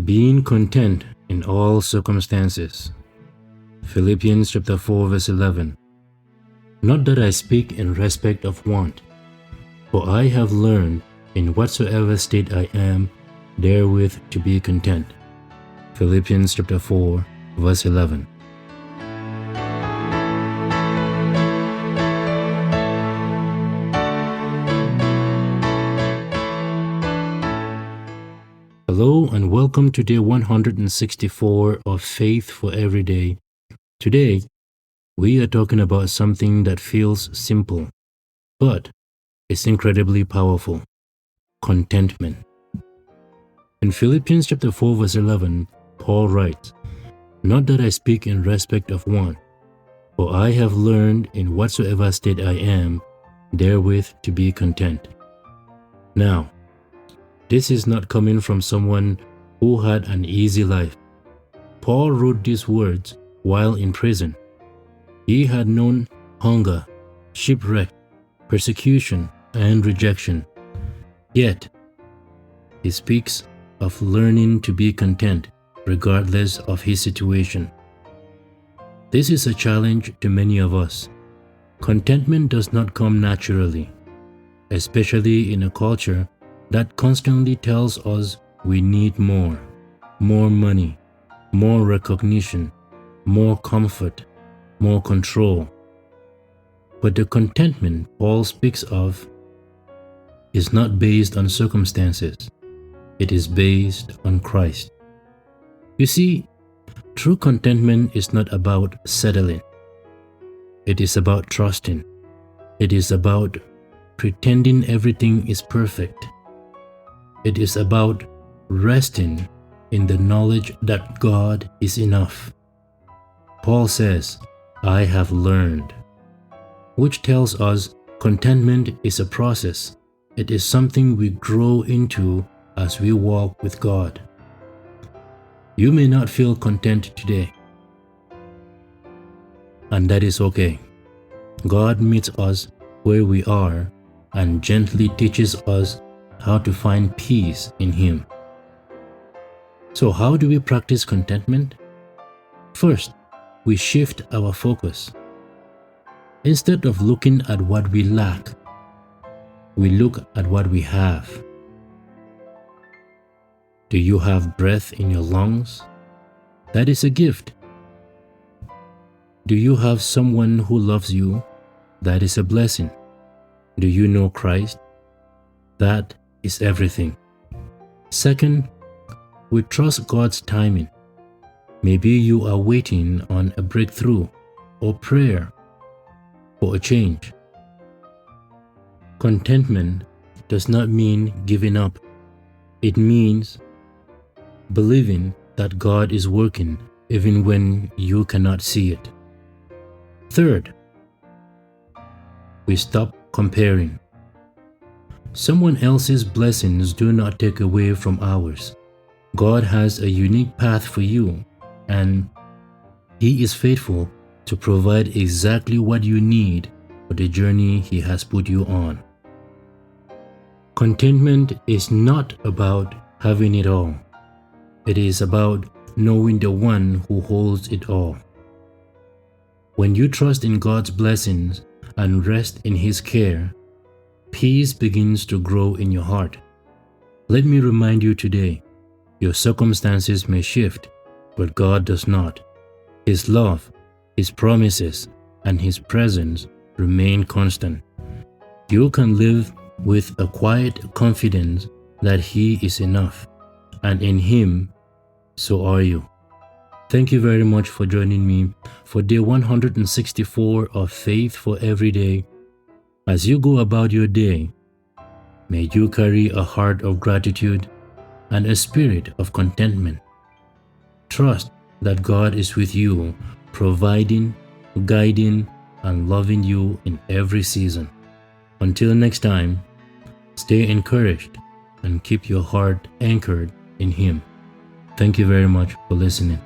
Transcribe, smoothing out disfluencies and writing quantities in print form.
Being content in all circumstances. Philippians chapter 4 verse 11. Not that I speak in respect of want, for I have learned in whatsoever state I am, therewith to be content. Philippians chapter 4 verse 11. Hello and welcome to day 164 of Faith for Every Day. Today, we are talking about something that feels simple, but is incredibly powerful: contentment. In Philippians chapter 4 verse 11, Paul writes, "Not that I speak in respect of want, for I have learned in whatsoever state I am, therewith to be content." Now, this is not coming from someone who had an easy life. Paul wrote these words while in prison. He had known hunger, shipwreck, persecution, and rejection. Yet, he speaks of learning to be content regardless of his situation. This is a challenge to many of us. Contentment does not come naturally, especially in a culture that constantly tells us we need more money, more recognition, more comfort, more control. But the contentment Paul speaks of is not based on circumstances. It is based on Christ. You see, true contentment is not about settling. It is about trusting. It is about pretending everything is perfect. It is about resting in the knowledge that God is enough. Paul says, "I have learned," which tells us contentment is a process. It is something we grow into as we walk with God. You may not feel content today, and that is okay. God meets us where we are and gently teaches us how to find peace in Him. So how do we practice contentment? First, we shift our focus. Instead of looking at what we lack, we look at what we have. Do you have breath in your lungs? That is a gift. Do you have someone who loves you? That is a blessing. Do you know Christ? That is everything. Second, we trust God's timing. Maybe you are waiting on a breakthrough or prayer for a change. Contentment does not mean giving up. It means believing that God is working even when you cannot see it. Third, we stop comparing. Someone else's blessings do not take away from ours. God has a unique path for you, and He is faithful to provide exactly what you need for the journey He has put you on. Contentment is not about having it all. It is about knowing the one who holds it all. When you trust in God's blessings and rest in His care, peace begins to grow in your heart. Let me remind you today, your circumstances may shift, but God does not. His love, His promises, and His presence remain constant. You can live with a quiet confidence that He is enough, and in Him, so are you. Thank you very much for joining me for day 164 of Faith for Every Day. As you go about your day, may you carry a heart of gratitude and a spirit of contentment. Trust that God is with you, providing, guiding, and loving you in every season. Until next time, stay encouraged and keep your heart anchored in Him. Thank you very much for listening.